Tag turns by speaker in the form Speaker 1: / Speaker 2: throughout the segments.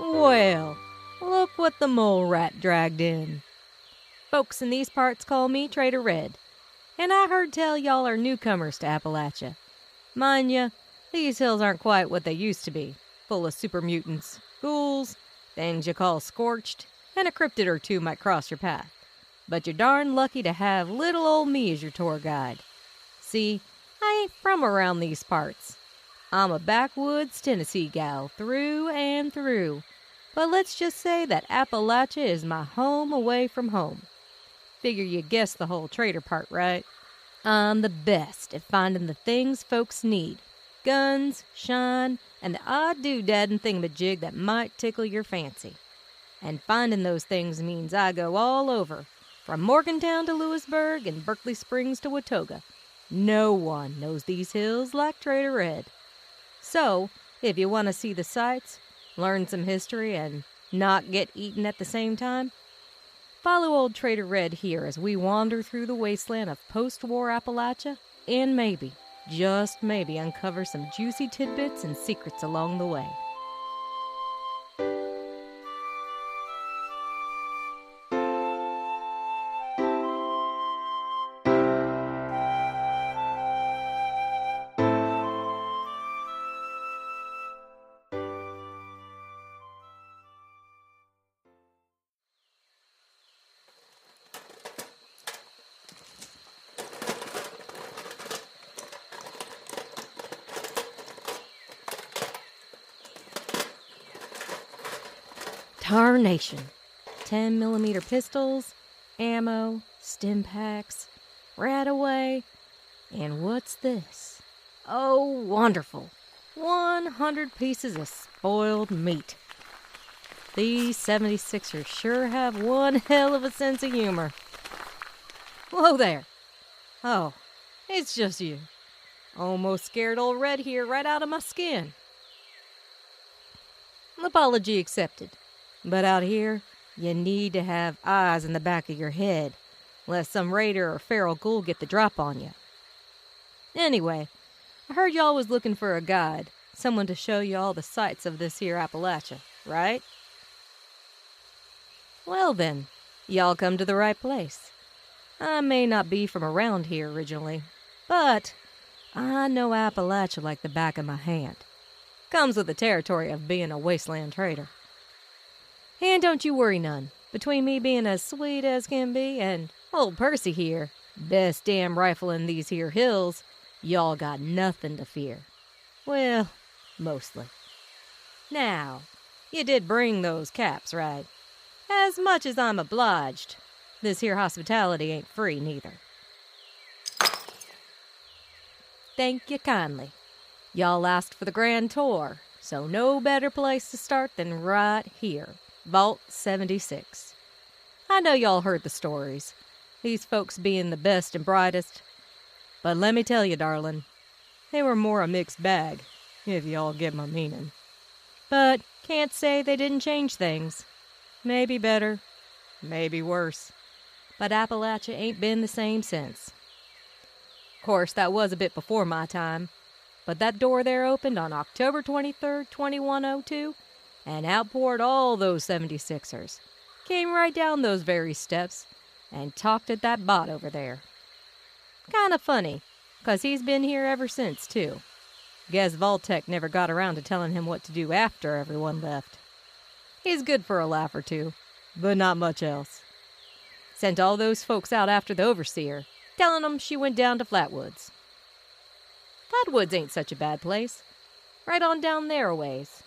Speaker 1: Well, look what the Molerat dragged in. Folks in these parts call me Trader Red, and I heard tell y'all are newcomers to Appalachia. Mind ya, these hills aren't quite what they used to be, full of super mutants, ghouls, things you call scorched, and a cryptid or two might cross your path. But you're darn lucky to have little old me as your tour guide. See, I ain't from around these parts. I'm a backwoods Tennessee gal through and through. But let's just say that Appalachia is my home away from home. Figure you guessed the whole trader part, right? I'm the best at finding the things folks need. Guns, shine, and the odd doodad and thingamajig that might tickle your fancy. And finding those things means I go all over, from Morgantown to Lewisburg and Berkeley Springs to Watoga. No one knows these hills like Trader Red. So, if you want to see the sights, learn some history, and not get eaten at the same time, follow old Trader Red here as we wander through the wasteland of post-war Appalachia and maybe, just maybe, uncover some juicy tidbits and secrets along the way. Tarnation. 10mm pistols, ammo, stim packs, Radaway, and what's this? Oh, wonderful. 100 pieces of spoiled meat. These 76ers sure have one hell of a sense of humor. Whoa there. Oh, it's just you. Almost scared old Red here right out of my skin. Apology accepted. But out here, you need to have eyes in the back of your head, lest some raider or feral ghoul get the drop on you. Anyway, I heard y'all was looking for a guide, someone to show you all the sights of this here Appalachia, right? Well then, y'all come to the right place. I may not be from around here originally, but I know Appalachia like the back of my hand. Comes with the territory of being a wasteland trader. And don't you worry none. Between me being as sweet as can be and old Percy here, best damn rifle in these here hills, y'all got nothing to fear. Well, mostly. Now, you did bring those caps, right? As much as I'm obliged, this here hospitality ain't free neither. Thank you kindly. Y'all asked for the grand tour, so no better place to start than right here. Vault 76. I know y'all heard the stories, these folks being the best and brightest, but let me tell you, darling, they were more a mixed bag, if y'all get my meaning. But can't say they didn't change things. Maybe better, maybe worse, but Appalachia ain't been the same since. Of course, that was a bit before my time, but that door there opened on October 23rd, 2102, and outpoured all those 76ers. Came right down those very steps and talked at that bot over there. Kinda funny, 'cause he's been here ever since, too. Guess Vault-Tec never got around to telling him what to do after everyone left. He's good for a laugh or two, but not much else. Sent all those folks out after the overseer, telling them she went down to Flatwoods. Flatwoods ain't such a bad place. Right on down there a ways.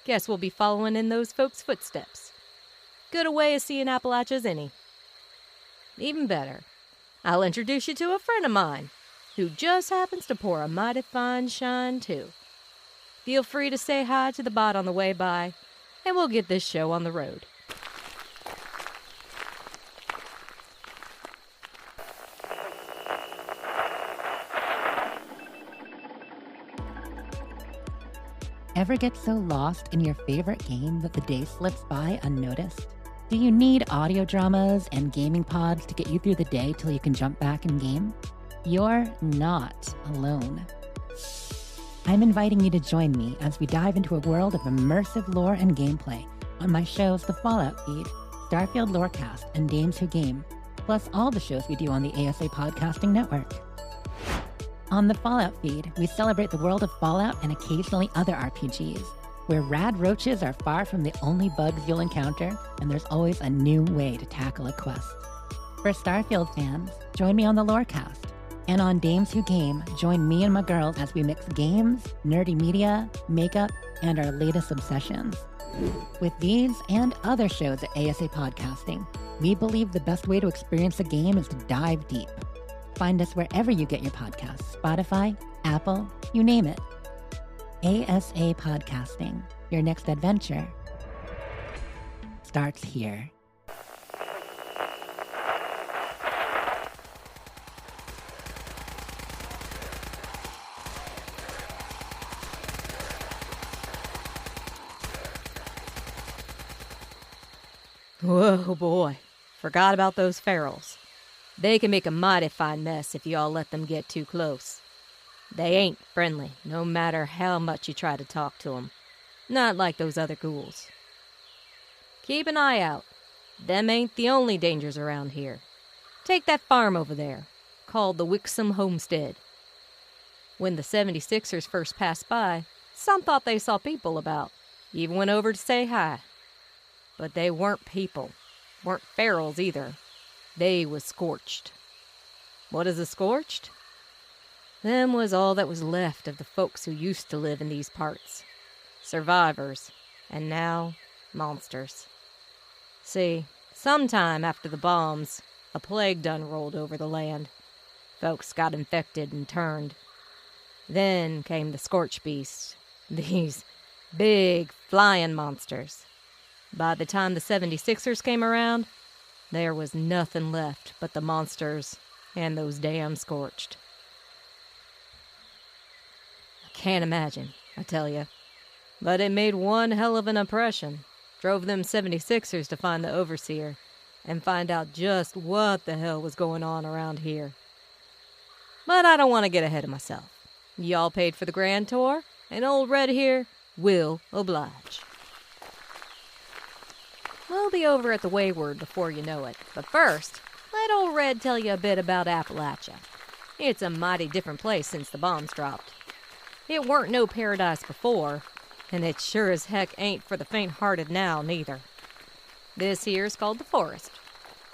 Speaker 1: Guess we'll be following in those folks' footsteps. Good a way of seeing Appalachia as any. Even better, I'll introduce you to a friend of mine, who just happens to pour a mighty fine shine, too. Feel free to say hi to the bot on the way by, and we'll get this show on the road.
Speaker 2: Ever get so lost in your favorite game that the day slips by unnoticed? Do you need audio dramas and gaming pods to get you through the day till you can jump back in game? You're not alone. I'm inviting you to join me as we dive into a world of immersive lore and gameplay on my shows The Fallout Feed, Starfield Lorecast, and Dames Who Game, plus all the shows we do on the ASA Podcasting Network. On the Fallout Feed, we celebrate the world of Fallout and occasionally other RPGs, where rad roaches are far from the only bugs you'll encounter, and there's always a new way to tackle a quest. For Starfield fans, join me on the Lorecast. And on Dames Who Game, join me and my girls as we mix games, nerdy media, makeup, and our latest obsessions. With these and other shows at ASA Podcasting, we believe the best way to experience a game is to dive deep. Find us wherever you get your podcasts, Spotify, Apple, you name it. ASA Podcasting, your next adventure starts here.
Speaker 1: Whoa, boy. Forgot about those ferals. They can make a mighty fine mess if you all let them get too close. They ain't friendly, no matter how much you try to talk to them. Not like those other ghouls. Keep an eye out. Them ain't the only dangers around here. Take that farm over there, called the Wixom Homestead. When the 76ers first passed by, some thought they saw people about. Even went over to say hi. But they weren't people. Weren't ferals either. They was scorched. What is a scorched? Them was all that was left of the folks who used to live in these parts. Survivors. And now, monsters. See, sometime after the bombs, a plague done rolled over the land. Folks got infected and turned. Then came the scorched beasts. These big, flying monsters. By the time the 76ers came around, there was nothing left but the monsters and those damn scorched. I can't imagine, I tell you. But it made one hell of an impression. Drove them 76ers to find the overseer and find out just what the hell was going on around here. But I don't want to get ahead of myself. Y'all paid for the grand tour, and old Red here will oblige. We'll be over at the Wayward before you know it. But first, let old Red tell you a bit about Appalachia. It's a mighty different place since the bombs dropped. It weren't no paradise before, and it sure as heck ain't for the faint-hearted now, neither. This here's called the forest.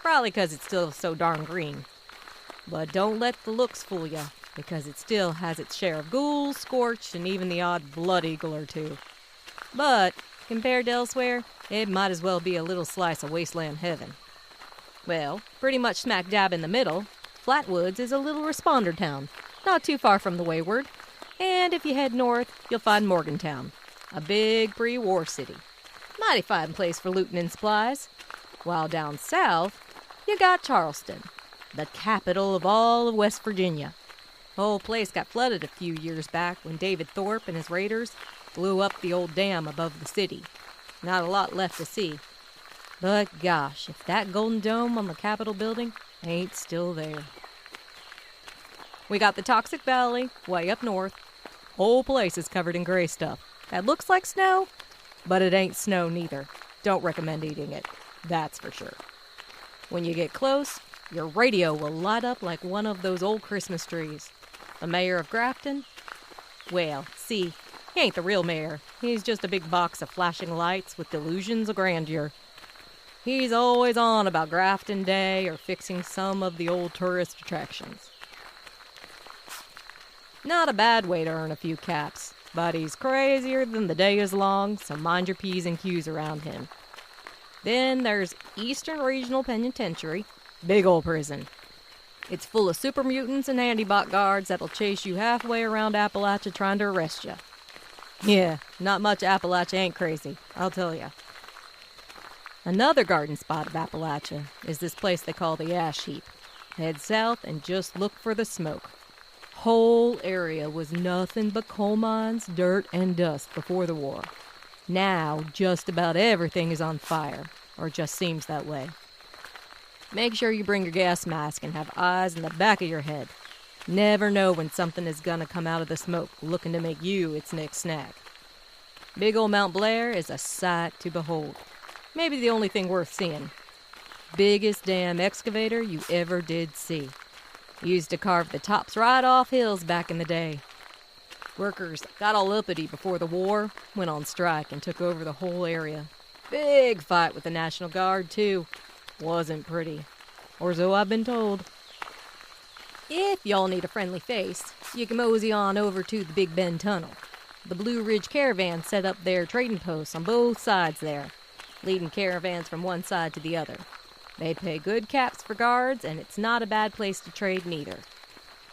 Speaker 1: Probably 'cause it's still so darn green. But don't let the looks fool you, because it still has its share of ghouls, scorched, and even the odd blood eagle or two. But compared to elsewhere, it might as well be a little slice of wasteland heaven. Well, pretty much smack dab in the middle, Flatwoods is a little responder town, not too far from the Wayward. And if you head north, you'll find Morgantown, a big pre-war city. Mighty fine place for looting and supplies. While down south, you got Charleston, the capital of all of West Virginia. The whole place got flooded a few years back when David Thorpe and his raiders blew up the old dam above the city. Not a lot left to see. But gosh, if that golden dome on the Capitol building ain't still there. We got the Toxic Valley, way up north. Whole place is covered in gray stuff. That looks like snow, but it ain't snow neither. Don't recommend eating it, that's for sure. When you get close, your radio will light up like one of those old Christmas trees. The mayor of Grafton? Well, see, he ain't the real mayor. He's just a big box of flashing lights with delusions of grandeur. He's always on about Grafton Day or fixing some of the old tourist attractions. Not a bad way to earn a few caps, but he's crazier than the day is long, so mind your P's and Q's around him. Then there's Eastern Regional Penitentiary, big old prison. It's full of super mutants and handybot guards that'll chase you halfway around Appalachia trying to arrest you. Yeah, not much Appalachia ain't crazy, I'll tell ya. Another garden spot of Appalachia is this place they call the Ash Heap. Head south and just look for the smoke. Whole area was nothing but coal mines, dirt, and dust before the war. Now, just about everything is on fire, or just seems that way. Make sure you bring your gas mask and have eyes in the back of your head. Never know when something is gonna come out of the smoke looking to make you its next snack. Big old Mount Blair is a sight to behold. Maybe the only thing worth seeing. Biggest damn excavator you ever did see. Used to carve the tops right off hills back in the day. Workers got all uppity before the war, went on strike and took over the whole area. Big fight with the National Guard, too. Wasn't pretty. Or so I've been told. If y'all need a friendly face, you can mosey on over to the Big Bend Tunnel. The Blue Ridge Caravan set up their trading posts on both sides there, leading caravans from one side to the other. They pay good caps for guards, and it's not a bad place to trade neither.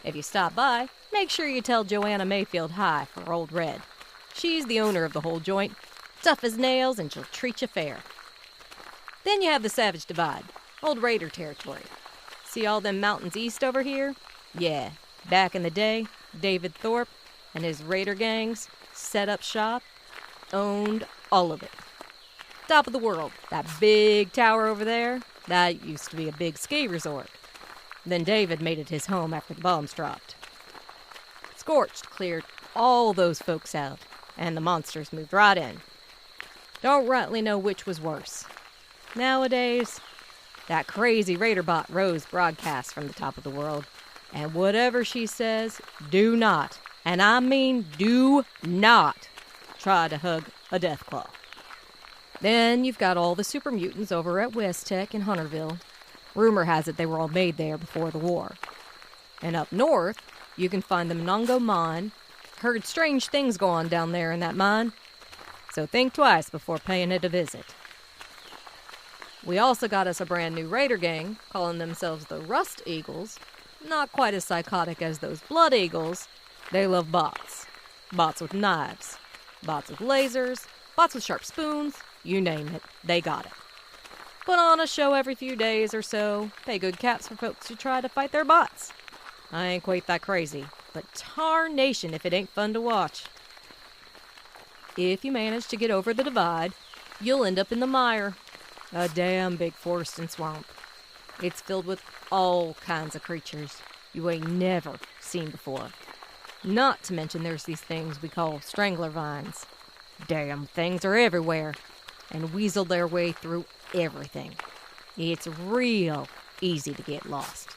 Speaker 1: If you stop by, make sure you tell Joanna Mayfield hi for Old Red. She's the owner of the whole joint, tough as nails, and she'll treat you fair. Then you have the Savage Divide, old raider territory. See all them mountains east over here? Yeah, back in the day, David Thorpe and his raider gangs set up shop, owned all of it. Top of the world, that big tower over there, that used to be a big ski resort. Then David made it his home after the bombs dropped. Scorched cleared all those folks out, and the monsters moved right in. Don't rightly know which was worse. Nowadays, that crazy raider bot Rose broadcasts from the top of the world, and whatever she says, do not, and I mean do not, try to hug a Deathclaw. Then you've got all the Super Mutants over at West Tech in Hunterville. Rumor has it they were all made there before the war. And up north, you can find the Monongo Mine. Heard strange things go on down there in that mine, so think twice before paying it a visit. We also got us a brand new raider gang, calling themselves the Rust Eagles. Not quite as psychotic as those Blood Eagles. They love bots. Bots with knives. Bots with lasers. Bots with sharp spoons. You name it, they got it. Put on a show every few days or so. Pay good caps for folks who try to fight their bots. I ain't quite that crazy, but tarnation if it ain't fun to watch. If you manage to get over the divide, you'll end up in the mire. A damn big forest and swamp. It's filled with all kinds of creatures you ain't never seen before. Not to mention there's these things we call strangler vines. Damn things are everywhere and weasel their way through everything. It's real easy to get lost.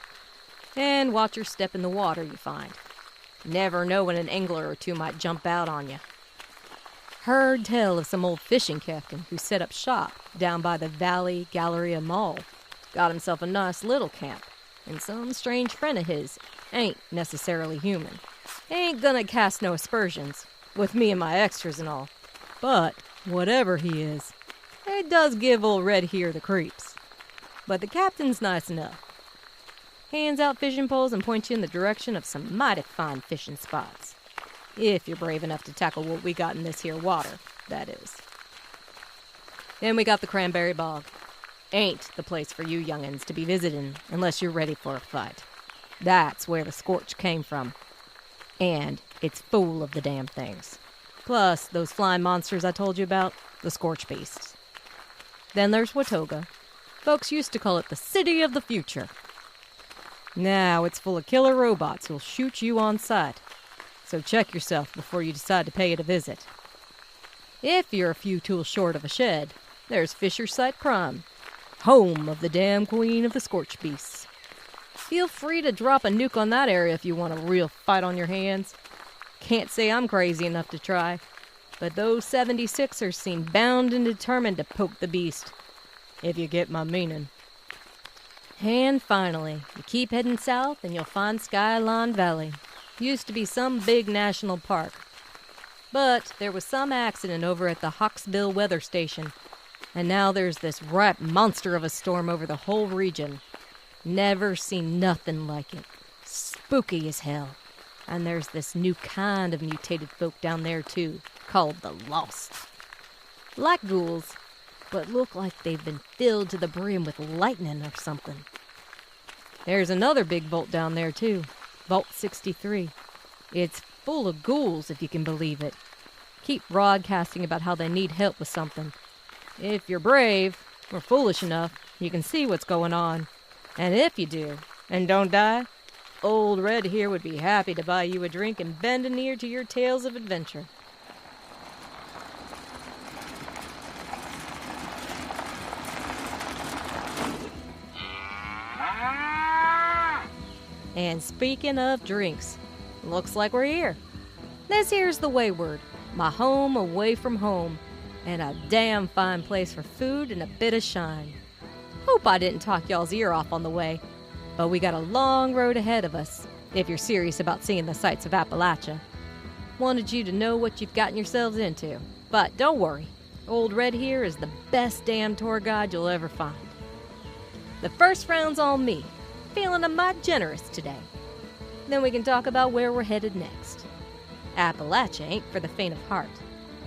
Speaker 1: And watch your step in the water, you find. Never know when an angler or two might jump out on you. Heard tell of some old fishing captain who set up shop down by the Valley Galleria Mall. Got himself a nice little camp, and some strange friend of his ain't necessarily human. Ain't gonna cast no aspersions, with me and my extras and all. But whatever he is, it does give old Red here the creeps. But the captain's nice enough. Hands out fishing poles and point you in the direction of some mighty fine fishing spots. If you're brave enough to tackle what we got in this here water, that is. Then we got the Cranberry Bog. Ain't the place for you young'uns to be visiting unless you're ready for a fight. That's where the Scorched came from. And it's full of the damn things. Plus those flying monsters I told you about, the Scorch Beasts. Then there's Watoga. Folks used to call it the City of the Future. Now it's full of killer robots who'll shoot you on sight. So check yourself before you decide to pay it a visit. If you're a few tools short of a shed, there's Fisher Sight Crime, home of the damn queen of the Scorch Beasts. Feel free to drop a nuke on that area if you want a real fight on your hands. Can't say I'm crazy enough to try, but those 76ers seem bound and determined to poke the beast, if you get my meaning. And finally, you keep heading south and you'll find Skyline Valley. Used to be some big national park. But there was some accident over at the Hawksbill weather station, and now there's this ripe monster of a storm over the whole region. Never seen nothing like it. Spooky as hell. And there's this new kind of mutated folk down there too, called the Lost. Like ghouls, but look like they've been filled to the brim with lightning or something. There's another big vault down there too, Vault 63. It's full of ghouls, if you can believe it. Keep broadcasting about how they need help with something. If you're brave, or foolish enough, you can see what's going on. And if you do, and don't die, Old Red here would be happy to buy you a drink and bend an ear to your tales of adventure. And speaking of drinks, looks like we're here. This here's the Wayward, my home away from home, and a damn fine place for food and a bit of shine. Hope I didn't talk y'all's ear off on the way, but we got a long road ahead of us, if you're serious about seeing the sights of Appalachia. Wanted you to know what you've gotten yourselves into, but don't worry, Old Red here is the best damn tour guide you'll ever find. The first round's on me, feeling a mite generous today. Then we can talk about where we're headed next. Appalachia ain't for the faint of heart,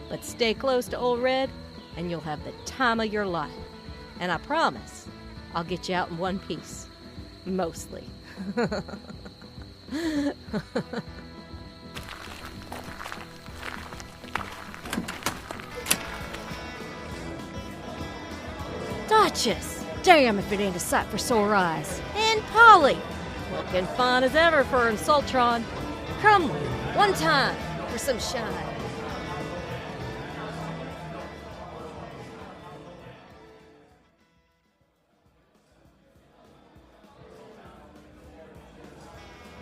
Speaker 1: but stay close to Old Red and you'll have the time of your life. And I promise, I'll get you out in one piece. Mostly. Duchess! Damn if it ain't a sight for sore eyes. And Polly! Looking fine as ever for an Sultron. Come one time for some shine.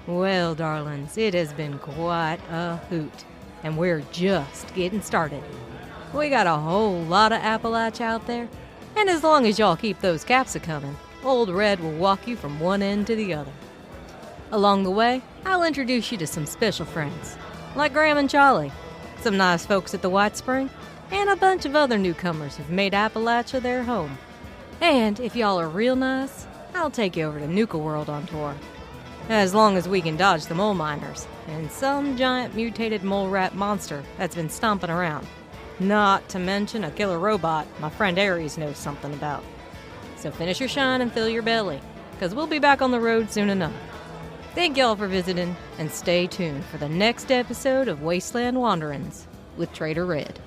Speaker 1: Well, darlings, it has been quite a hoot, and we're just getting started. We got a whole lot of Appalachia out there, and as long as y'all keep those caps a-coming, Old Red will walk you from one end to the other. Along the way, I'll introduce you to some special friends, like Graham and Charlie, some nice folks at the White Spring, and a bunch of other newcomers who've made Appalachia their home. And if y'all are real nice, I'll take you over to Nuka World on tour. As long as we can dodge the mole miners and some giant mutated mole rat monster that's been stomping around. Not to mention a killer robot my friend Aries knows something about. So finish your shine and fill your belly, because we'll be back on the road soon enough. Thank y'all for visiting, and stay tuned for the next episode of Wasteland Wanderings with Trader Red.